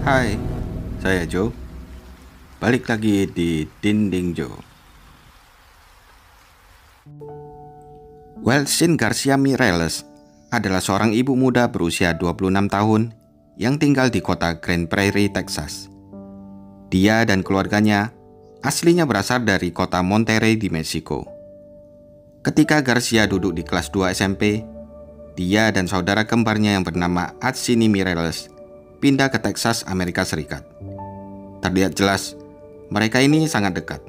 Hai, saya Joe. Balik lagi di Dinding Joe. Welsin Garcia Mireles adalah seorang ibu muda berusia 26 tahun yang tinggal di kota Grand Prairie, Texas. Dia dan keluarganya aslinya berasal dari kota Monterrey di Meksiko. Ketika Garcia duduk di kelas 2 SMP, dia dan saudara kembarnya yang bernama Atsini Mireles pindah ke Texas, Amerika Serikat. Terlihat jelas, mereka ini sangat dekat,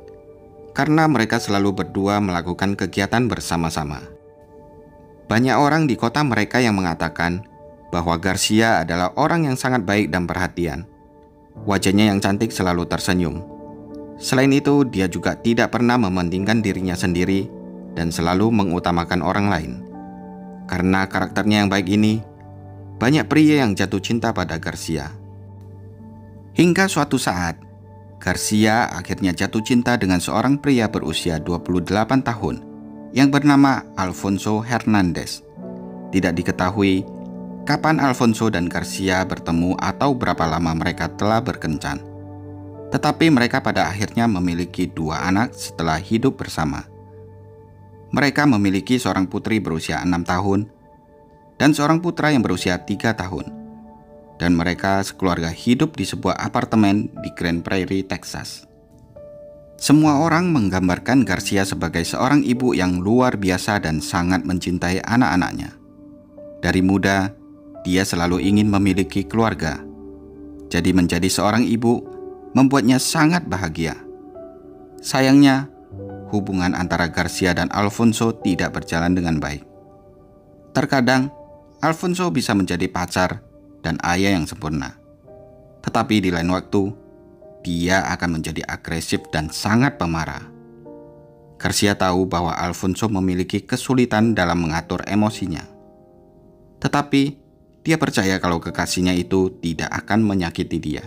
karena mereka selalu berdua melakukan kegiatan bersama-sama. Banyak orang di kota mereka yang mengatakan bahwa Garcia adalah orang yang sangat baik dan perhatian. Wajahnya yang cantik selalu tersenyum. Selain itu, dia juga tidak pernah mementingkan dirinya sendiri dan selalu mengutamakan orang lain. Karena karakternya yang baik ini, banyak pria yang jatuh cinta pada Garcia. Hingga suatu saat, Garcia akhirnya jatuh cinta dengan seorang pria berusia 28 tahun yang bernama Alfonso Hernandez. Tidak diketahui kapan Alfonso dan Garcia bertemu atau berapa lama mereka telah berkencan. Tetapi mereka pada akhirnya memiliki 2 anak setelah hidup bersama. Mereka memiliki seorang putri berusia 6 tahun dan seorang putra yang berusia 3 tahun. Dan mereka sekeluarga hidup di sebuah apartemen di Grand Prairie, Texas. Semua orang menggambarkan Garcia sebagai seorang ibu yang luar biasa dan sangat mencintai anak-anaknya. Dari muda, dia selalu ingin memiliki keluarga. Jadi menjadi seorang ibu membuatnya sangat bahagia. Sayangnya, hubungan antara Garcia dan Alfonso tidak berjalan dengan baik. Terkadang, Alfonso bisa menjadi pacar dan ayah yang sempurna. Tetapi di lain waktu, dia akan menjadi agresif dan sangat pemarah. Garcia tahu bahwa Alfonso memiliki kesulitan dalam mengatur emosinya. Tetapi, dia percaya kalau kekasihnya itu tidak akan menyakiti dia.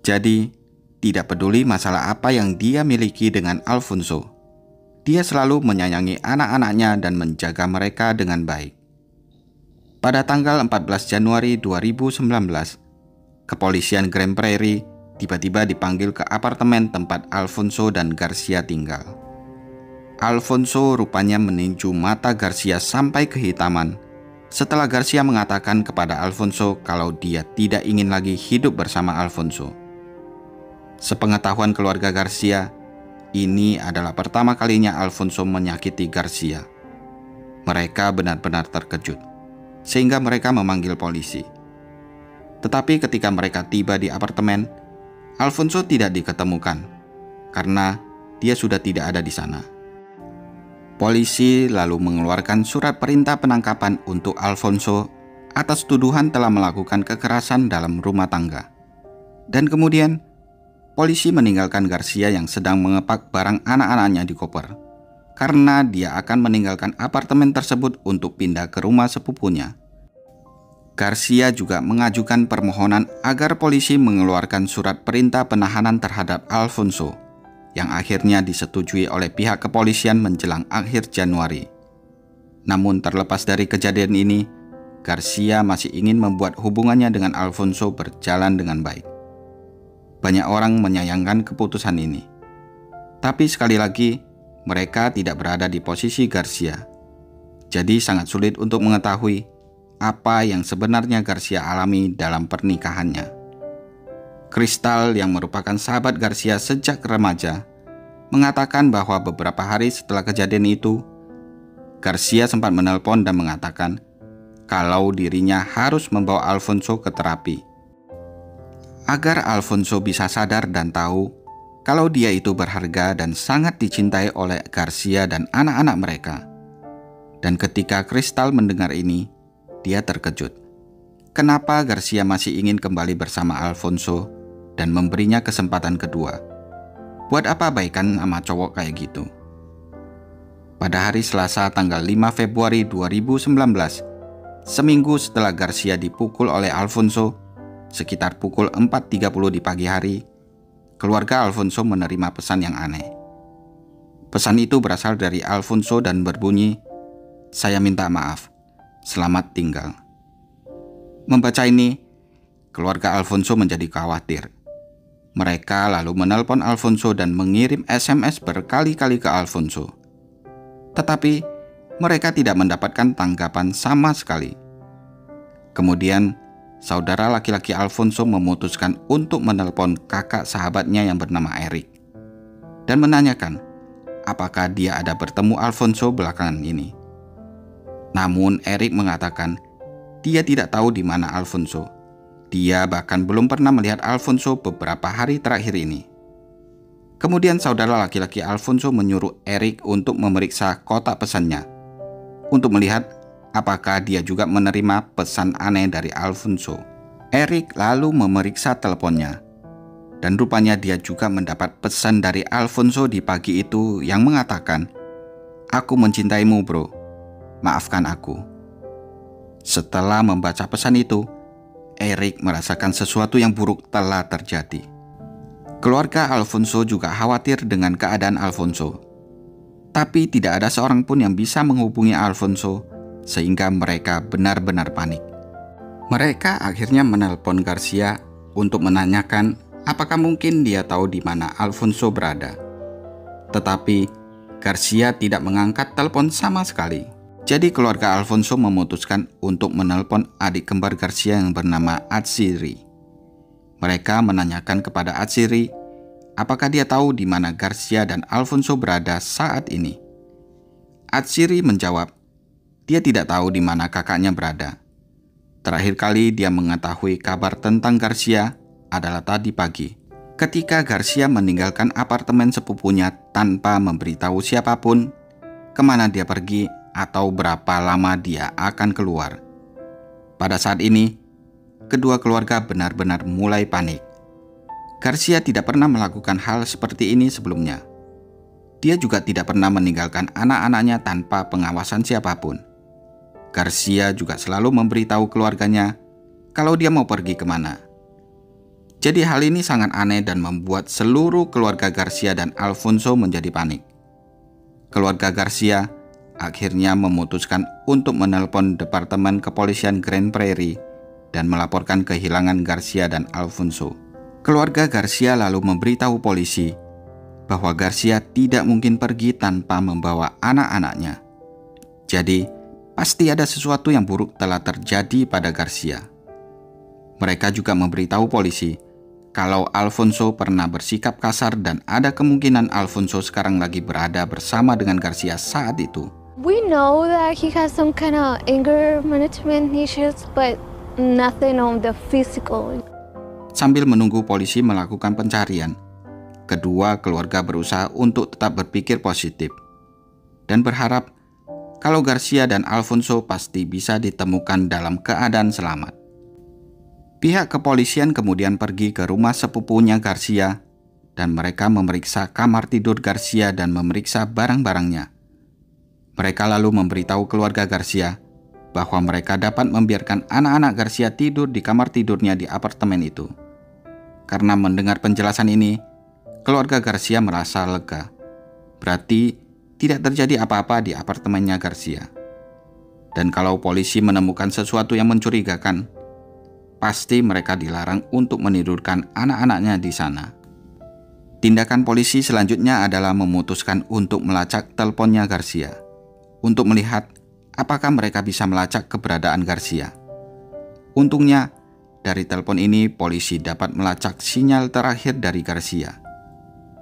Jadi, tidak peduli masalah apa yang dia miliki dengan Alfonso, dia selalu menyayangi anak-anaknya dan menjaga mereka dengan baik. Pada tanggal 14 Januari 2019, kepolisian Grand Prairie tiba-tiba dipanggil ke apartemen tempat Alfonso dan Garcia tinggal. Alfonso rupanya meninju mata Garcia sampai kehitaman setelah Garcia mengatakan kepada Alfonso kalau dia tidak ingin lagi hidup bersama Alfonso. Sepengetahuan keluarga Garcia, ini adalah pertama kalinya Alfonso menyakiti Garcia. Mereka benar-benar terkejut, sehingga mereka memanggil polisi. Tetapi ketika mereka tiba di apartemen, Alfonso tidak diketemukan karena dia sudah tidak ada di sana. Polisi lalu mengeluarkan surat perintah penangkapan untuk Alfonso atas tuduhan telah melakukan kekerasan dalam rumah tangga. Dan kemudian, polisi meninggalkan Garcia yang sedang mengepak barang anak-anaknya di koper karena dia akan meninggalkan apartemen tersebut untuk pindah ke rumah sepupunya. Garcia juga mengajukan permohonan agar polisi mengeluarkan surat perintah penahanan terhadap Alfonso yang akhirnya disetujui oleh pihak kepolisian menjelang akhir Januari. Namun terlepas dari kejadian ini, Garcia masih ingin membuat hubungannya dengan Alfonso berjalan dengan baik. Banyak orang menyayangkan keputusan ini. Tapi sekali lagi, mereka tidak berada di posisi Garcia. Jadi sangat sulit untuk mengetahui apa yang sebenarnya Garcia alami dalam pernikahannya. Crystal yang merupakan sahabat Garcia sejak remaja mengatakan bahwa beberapa hari setelah kejadian itu, Garcia sempat menelpon dan mengatakan kalau dirinya harus membawa Alfonso ke terapi agar Alfonso bisa sadar dan tahu kalau dia itu berharga dan sangat dicintai oleh Garcia dan anak-anak mereka. Dan ketika Crystal mendengar ini, dia terkejut. Kenapa Garcia masih ingin kembali bersama Alfonso dan memberinya kesempatan kedua? Buat apa baikan sama cowok kayak gitu? Pada hari Selasa tanggal 5 Februari 2019, seminggu setelah Garcia dipukul oleh Alfonso, sekitar pukul 4.30 di pagi hari, keluarga Alfonso menerima pesan yang aneh. Pesan itu berasal dari Alfonso dan berbunyi, "Saya minta maaf. Selamat tinggal." Membaca ini, keluarga Alfonso menjadi khawatir. Mereka lalu menelpon Alfonso dan mengirim SMS berkali-kali ke Alfonso. Tetapi mereka tidak mendapatkan tanggapan sama sekali. Kemudian, saudara laki-laki Alfonso memutuskan untuk menelpon kakak sahabatnya yang bernama Eric dan menanyakan apakah dia ada bertemu Alfonso belakangan ini. Namun Eric mengatakan dia tidak tahu di mana Alfonso. Dia bahkan belum pernah melihat Alfonso beberapa hari terakhir ini. Kemudian saudara laki-laki Alfonso menyuruh Eric untuk memeriksa kotak pesannya untuk melihat apakah dia juga menerima pesan aneh dari Alfonso. Eric lalu memeriksa teleponnya dan rupanya dia juga mendapat pesan dari Alfonso di pagi itu yang mengatakan, "Aku mencintaimu, bro. Maafkan aku." Setelah membaca pesan itu, Eric merasakan sesuatu yang buruk telah terjadi. Keluarga Alfonso juga khawatir dengan keadaan Alfonso. Tapi tidak ada seorang pun yang bisa menghubungi Alfonso, sehingga mereka benar-benar panik. Mereka akhirnya menelpon Garcia untuk menanyakan apakah mungkin dia tahu di mana Alfonso berada. Tetapi Garcia tidak mengangkat telepon sama sekali. Jadi keluarga Alfonso memutuskan untuk menelpon adik kembar Garcia yang bernama Atsiri. Mereka menanyakan kepada Atsiri apakah dia tahu di mana Garcia dan Alfonso berada saat ini. Atsiri menjawab, dia tidak tahu di mana kakaknya berada. Terakhir kali dia mengetahui kabar tentang Garcia adalah tadi pagi, ketika Garcia meninggalkan apartemen sepupunya tanpa memberitahu siapapun kemana dia pergi atau berapa lama dia akan keluar. Pada saat ini, kedua keluarga benar-benar mulai panik. Garcia tidak pernah melakukan hal seperti ini sebelumnya. Dia juga tidak pernah meninggalkan anak-anaknya tanpa pengawasan siapapun. Garcia juga selalu memberitahu keluarganya kalau dia mau pergi kemana. Jadi hal ini sangat aneh dan membuat seluruh keluarga Garcia dan Alfonso menjadi panik. Keluarga Garcia akhirnya memutuskan untuk menelpon Departemen Kepolisian Grand Prairie dan melaporkan kehilangan Garcia dan Alfonso. Keluarga Garcia lalu memberitahu polisi bahwa Garcia tidak mungkin pergi tanpa membawa anak-anaknya. Jadi, pasti ada sesuatu yang buruk telah terjadi pada Garcia. Mereka juga memberitahu polisi kalau Alfonso pernah bersikap kasar dan ada kemungkinan Alfonso sekarang lagi berada bersama dengan Garcia saat itu. We know that he has some kind of anger management issues, but nothing on the physical. Sambil menunggu polisi melakukan pencarian, kedua keluarga berusaha untuk tetap berpikir positif dan berharap kalau Garcia dan Alfonso pasti bisa ditemukan dalam keadaan selamat. Pihak kepolisian kemudian pergi ke rumah sepupunya Garcia dan mereka memeriksa kamar tidur Garcia dan memeriksa barang-barangnya. Mereka lalu memberitahu keluarga Garcia bahwa mereka dapat membiarkan anak-anak Garcia tidur di kamar tidurnya di apartemen itu. Karena mendengar penjelasan ini, keluarga Garcia merasa lega. Berarti tidak terjadi apa-apa di apartemennya Garcia. Dan kalau polisi menemukan sesuatu yang mencurigakan, pasti mereka dilarang untuk menidurkan anak-anaknya di sana. Tindakan polisi selanjutnya adalah memutuskan untuk melacak teleponnya Garcia, untuk melihat apakah mereka bisa melacak keberadaan Garcia. Untungnya, dari telepon ini polisi dapat melacak sinyal terakhir dari Garcia.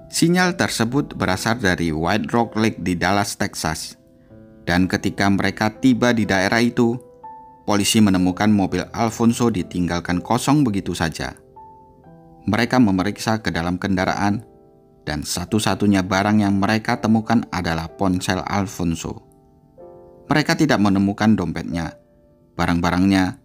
Sinyal tersebut berasal dari White Rock Lake di Dallas, Texas. Dan ketika mereka tiba di daerah itu, polisi menemukan mobil Alfonso ditinggalkan kosong begitu saja. Mereka memeriksa ke dalam kendaraan, dan satu-satunya barang yang mereka temukan adalah ponsel Alfonso. Mereka tidak menemukan dompetnya, barang-barangnya,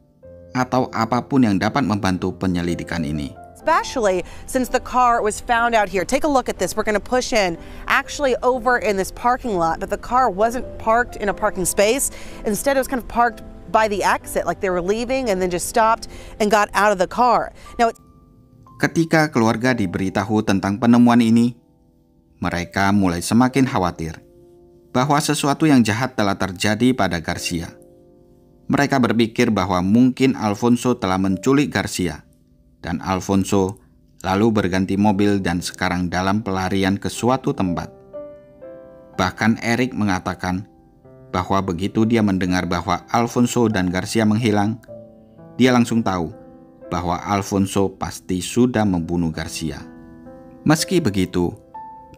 atau apapun yang dapat membantu penyelidikan ini. Especially since the car was found out here. Take a look at this. We're going to push in actually over in this parking lot, but the car wasn't parked in a parking space. Instead, it was kind of parked by the exit, like they were leaving and then just stopped and got out of the car. Now, ketika keluarga diberitahu tentang penemuan ini, mereka mulai semakin khawatir bahwa sesuatu yang jahat telah terjadi pada Garcia. Mereka berpikir bahwa mungkin Alfonso telah menculik Garcia dan Alfonso lalu berganti mobil dan sekarang dalam pelarian ke suatu tempat. Bahkan Eric mengatakan bahwa begitu dia mendengar bahwa Alfonso dan Garcia menghilang, dia langsung tahu bahwa Alfonso pasti sudah membunuh Garcia. Meski begitu,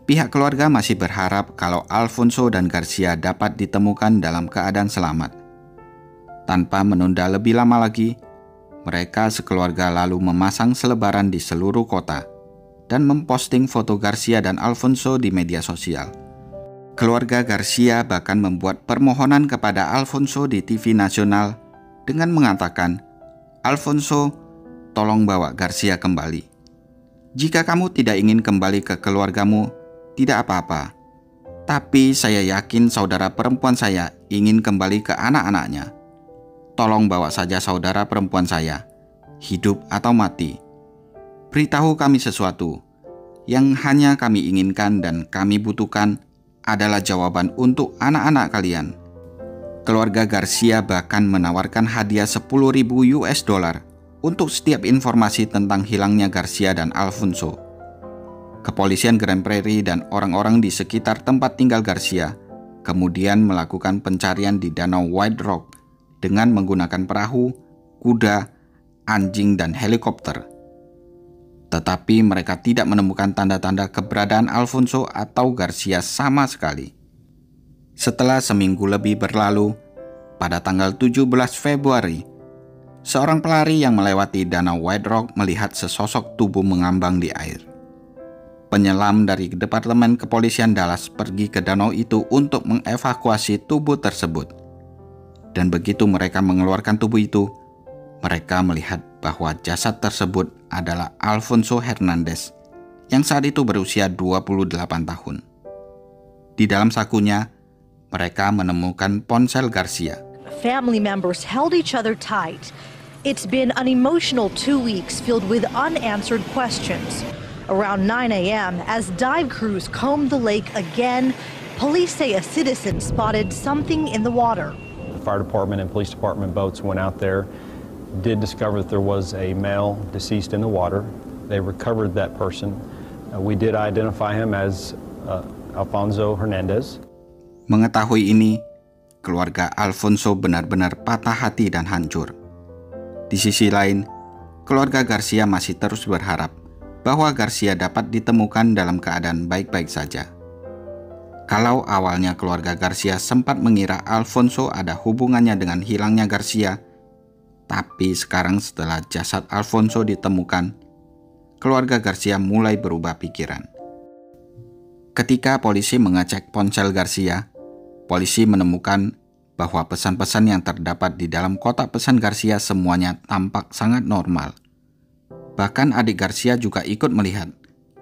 pihak keluarga masih berharap kalau Alfonso dan Garcia dapat ditemukan dalam keadaan selamat. Tanpa menunda lebih lama lagi, mereka sekeluarga lalu memasang selebaran di seluruh kota dan memposting foto Garcia dan Alfonso di media sosial. Keluarga Garcia bahkan membuat permohonan kepada Alfonso di TV nasional dengan mengatakan, "Alfonso, tolong bawa Garcia kembali. Jika kamu tidak ingin kembali ke keluargamu, tidak apa-apa. Tapi saya yakin saudara perempuan saya ingin kembali ke anak-anaknya. Tolong bawa saja saudara perempuan saya, hidup atau mati. Beritahu kami sesuatu. Yang hanya kami inginkan dan kami butuhkan adalah jawaban untuk anak-anak kalian." Keluarga Garcia bahkan menawarkan hadiah $10.000 untuk setiap informasi tentang hilangnya Garcia dan Alfonso. Kepolisian Grand Prairie dan orang-orang di sekitar tempat tinggal Garcia kemudian melakukan pencarian di Danau White Rock dengan menggunakan perahu, kuda, anjing, dan helikopter. Tetapi mereka tidak menemukan tanda-tanda keberadaan Alfonso atau Garcia sama sekali. Setelah seminggu lebih berlalu, pada tanggal 17 Februari, seorang pelari yang melewati Danau White Rock melihat sesosok tubuh mengambang di air. Penyelam dari Departemen Kepolisian Dallas pergi ke danau itu untuk mengevakuasi tubuh tersebut. Dan begitu mereka mengeluarkan tubuh itu, mereka melihat bahwa jasad tersebut adalah Alfonso Hernandez yang saat itu berusia 28 tahun. Di dalam sakunya, mereka menemukan ponsel Garcia. Family members held each other tight. It's been an emotional 2 weeks filled with unanswered questions. Around 9 a.m., as dive crews combed the lake again, police say a citizen spotted something in the water. The fire department and police department boats went out there, did discover that there was a male deceased in the water. They recovered that person. We did identify him as Alfonso Hernandez. Mengetahui ini, keluarga Alfonso benar-benar patah hati dan hancur. Di sisi lain, keluarga Garcia masih terus berharap bahwa Garcia dapat ditemukan dalam keadaan baik-baik saja. Kalau awalnya keluarga Garcia sempat mengira Alfonso ada hubungannya dengan hilangnya Garcia, tapi sekarang setelah jasad Alfonso ditemukan, keluarga Garcia mulai berubah pikiran. Ketika polisi mengecek ponsel Garcia, polisi menemukan bahwa pesan-pesan yang terdapat di dalam kotak pesan Garcia semuanya tampak sangat normal. Bahkan adik Garcia juga ikut melihat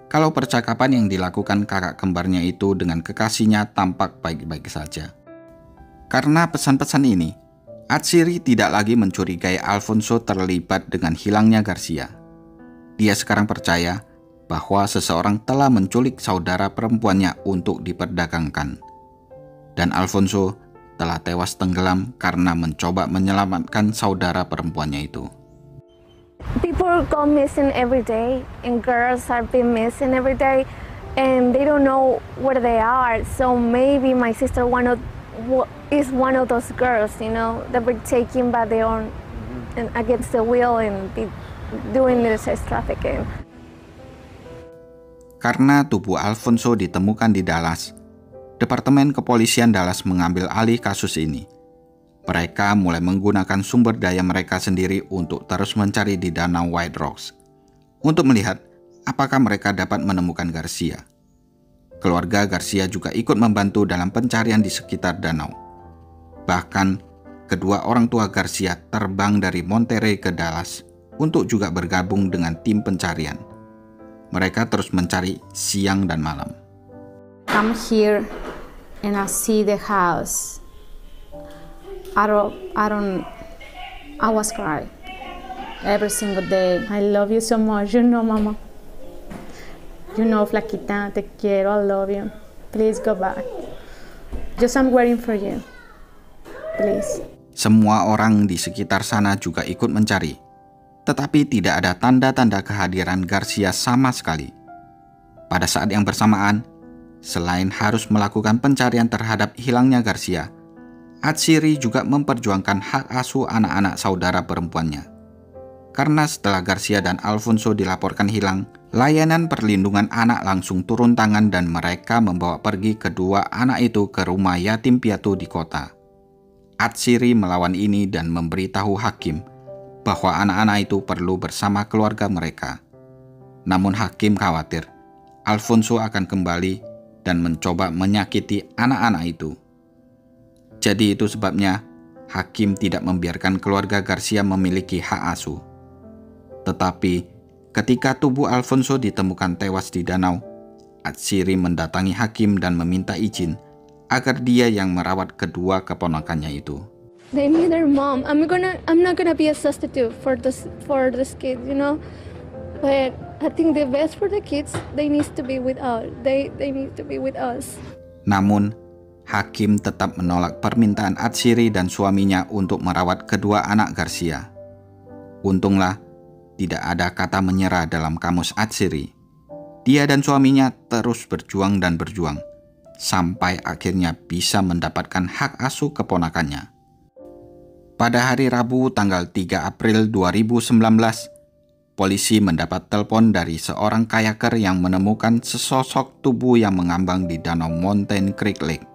kalau percakapan yang dilakukan kakak kembarnya itu dengan kekasihnya tampak baik-baik saja. Karena pesan-pesan ini, Atsiri tidak lagi mencurigai Alfonso terlibat dengan hilangnya Garcia. Dia sekarang percaya bahwa seseorang telah menculik saudara perempuannya untuk diperdagangkan. Dan Alfonso telah tewas tenggelam karena mencoba menyelamatkan saudara perempuannya itu. People go missing every day, and girls are being missing every day, and they don't know where they are. So maybe my sister is one of those girls, you know, that were taken by their own and against the will and be doing this sex trafficking. Karena tubuh Alfonso ditemukan di Dallas, Departemen Kepolisian Dallas mengambil alih kasus ini. Mereka mulai menggunakan sumber daya mereka sendiri untuk terus mencari di Danau White Rocks, untuk melihat apakah mereka dapat menemukan Garcia. Keluarga Garcia juga ikut membantu dalam pencarian di sekitar danau. Bahkan, kedua orang tua Garcia terbang dari Monterey ke Dallas untuk juga bergabung dengan tim pencarian. Mereka terus mencari siang dan malam. I'm here and I see the house. I was crying every single day. I love you so much, you know, Mama. You know, Flaquita, te quiero, I love you. Please go back. Just I'm waiting for you. Please. Semua orang di sekitar sana juga ikut mencari. tetapi tidak ada tanda-tanda kehadiran Garcia sama sekali. Pada saat yang bersamaan, selain harus melakukan pencarian terhadap hilangnya Garcia, Atsiri juga memperjuangkan hak asuh anak-anak saudara perempuannya. Karena setelah Garcia dan Alfonso dilaporkan hilang, layanan perlindungan anak langsung turun tangan dan mereka membawa pergi kedua anak itu ke rumah yatim piatu di kota. Atsiri melawan ini dan memberitahu hakim bahwa anak-anak itu perlu bersama keluarga mereka. Namun hakim khawatir Alfonso akan kembali dan mencoba menyakiti anak-anak itu. Jadi itu sebabnya hakim tidak membiarkan keluarga Garcia memiliki hak asuh. Tetapi ketika tubuh Alfonso ditemukan tewas di danau, Atsiri mendatangi hakim dan meminta izin agar dia yang merawat kedua keponakannya itu. They need their mom. I'm not gonna be a substitute for this kids, you know. But I think the best for the kids, they need to be with us. They need to be with us. Namun, hakim tetap menolak permintaan Atsiri dan suaminya untuk merawat kedua anak Garcia. Untunglah, tidak ada kata menyerah dalam kamus Atsiri. Dia dan suaminya terus berjuang dan berjuang, sampai akhirnya bisa mendapatkan hak asuh keponakannya. Pada hari Rabu tanggal 3 April 2019, polisi mendapat telepon dari seorang kayaker yang menemukan sesosok tubuh yang mengambang di danau Mountain Creek Lake.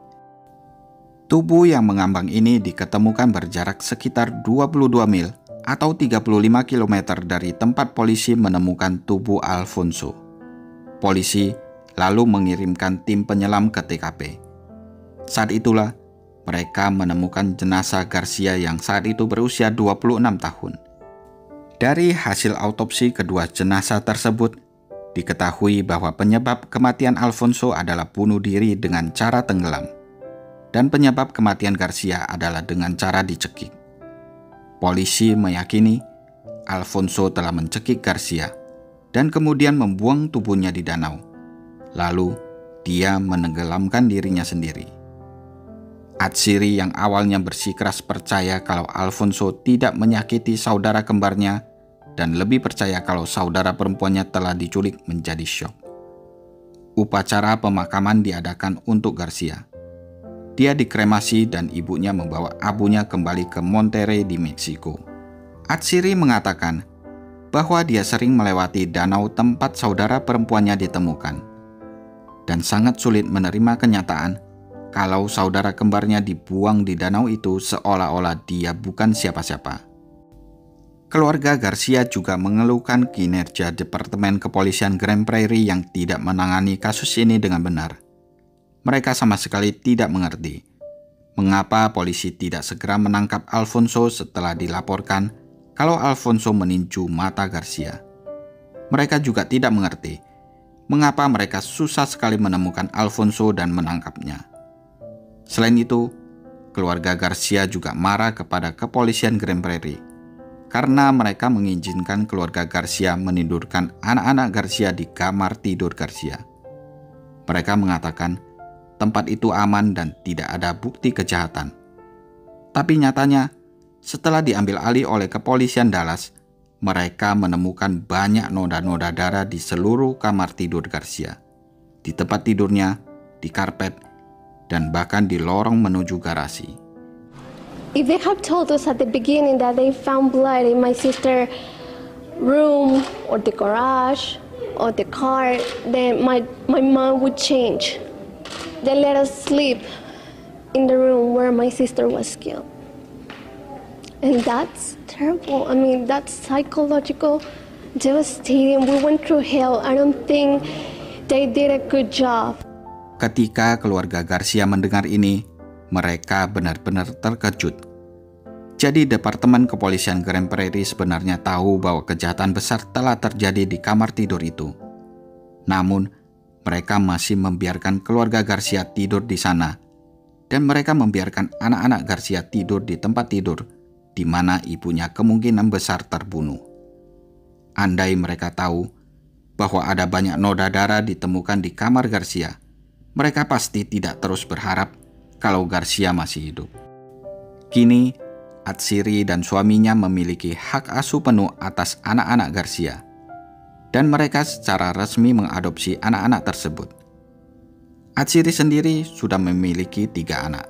Tubuh yang mengambang ini diketemukan berjarak sekitar 22 mil atau 35 km dari tempat polisi menemukan tubuh Alfonso. Polisi lalu mengirimkan tim penyelam ke TKP. Saat itulah mereka menemukan jenazah Garcia yang saat itu berusia 26 tahun. Dari hasil autopsi kedua jenazah tersebut, diketahui bahwa penyebab kematian Alfonso adalah bunuh diri dengan cara tenggelam, dan penyebab kematian Garcia adalah dengan cara dicekik. Polisi meyakini Alfonso telah mencekik Garcia dan kemudian membuang tubuhnya di danau. Lalu, dia menenggelamkan dirinya sendiri. Atsiri yang awalnya bersikeras percaya kalau Alfonso tidak menyakiti saudara kembarnya dan lebih percaya kalau saudara perempuannya telah diculik menjadi syok. Upacara pemakaman diadakan untuk Garcia. Dia dikremasi dan ibunya membawa abunya kembali ke Monterrey di Meksiko. Atsiri mengatakan bahwa dia sering melewati danau tempat saudara perempuannya ditemukan dan sangat sulit menerima kenyataan kalau saudara kembarnya dibuang di danau itu seolah-olah dia bukan siapa-siapa. Keluarga Garcia juga mengeluhkan kinerja Departemen Kepolisian Grand Prairie yang tidak menangani kasus ini dengan benar. Mereka sama sekali tidak mengerti mengapa polisi tidak segera menangkap Alfonso setelah dilaporkan kalau Alfonso meninju mata Garcia. Mereka juga tidak mengerti mengapa mereka susah sekali menemukan Alfonso dan menangkapnya. Selain itu, keluarga Garcia juga marah kepada kepolisian Grand Prairie karena mereka mengizinkan keluarga Garcia menidurkan anak-anak Garcia di kamar tidur Garcia. Mereka mengatakan tempat itu aman dan tidak ada bukti kejahatan. Tapi nyatanya, setelah diambil alih oleh kepolisian Dallas, mereka menemukan banyak noda-noda darah di seluruh kamar tidur Garcia, di tempat tidurnya, di karpet, dan bahkan di lorong menuju garasi. If they have told us at the beginning that they found blood in my sister's room or the garage or the car, then my mom would change. They let us sleep in the room where my sister was killed. And that's terrible. I mean, that's psychological, devastating. We went through hell. I don't think they did a good job. Ketika keluarga Garcia mendengar ini, mereka benar-benar terkejut. Jadi Departemen Kepolisian Grand Prairie sebenarnya tahu bahwa kejahatan besar telah terjadi di kamar tidur itu. Namun, mereka masih membiarkan keluarga Garcia tidur di sana, dan mereka membiarkan anak-anak Garcia tidur di tempat tidur di mana ibunya kemungkinan besar terbunuh. Andai mereka tahu bahwa ada banyak noda darah ditemukan di kamar Garcia, mereka pasti tidak terus berharap kalau Garcia masih hidup. Kini, Atsiri dan suaminya memiliki hak asuh penuh atas anak-anak Garcia, dan mereka secara resmi mengadopsi anak-anak tersebut. Atsiri sendiri sudah memiliki 3 anak.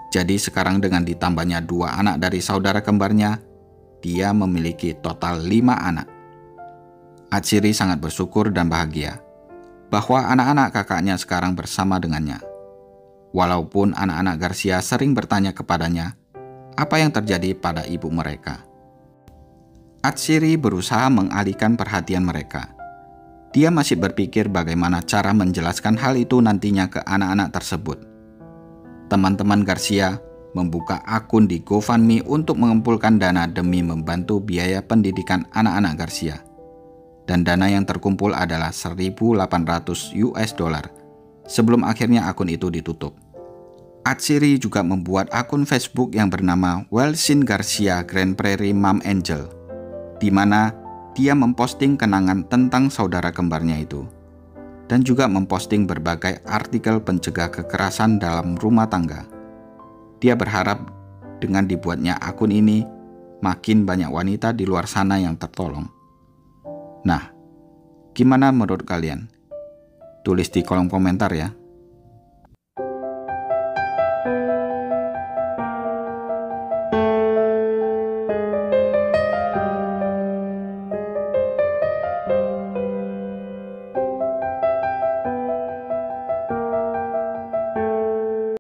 Jadi sekarang dengan ditambahnya 2 anak dari saudara kembarnya, dia memiliki total 5 anak. Atsiri sangat bersyukur dan bahagia bahwa anak-anak kakaknya sekarang bersama dengannya. Walaupun anak-anak Garcia sering bertanya kepadanya apa yang terjadi pada ibu mereka. Atsiri berusaha mengalihkan perhatian mereka. Dia masih berpikir bagaimana cara menjelaskan hal itu nantinya ke anak-anak tersebut. Teman-teman Garcia membuka akun di GoFundMe untuk mengumpulkan dana demi membantu biaya pendidikan anak-anak Garcia. Dan dana yang terkumpul adalah $1.800 sebelum akhirnya akun itu ditutup. Atsiri juga membuat akun Facebook yang bernama Welsin Garcia Grand Prairie Mom Angel, di mana dia memposting kenangan tentang saudara kembarnya itu, dan juga memposting berbagai artikel pencegah kekerasan dalam rumah tangga. Dia berharap dengan dibuatnya akun ini, makin banyak wanita di luar sana yang tertolong. Nah, gimana menurut kalian? Tulis di kolom komentar ya.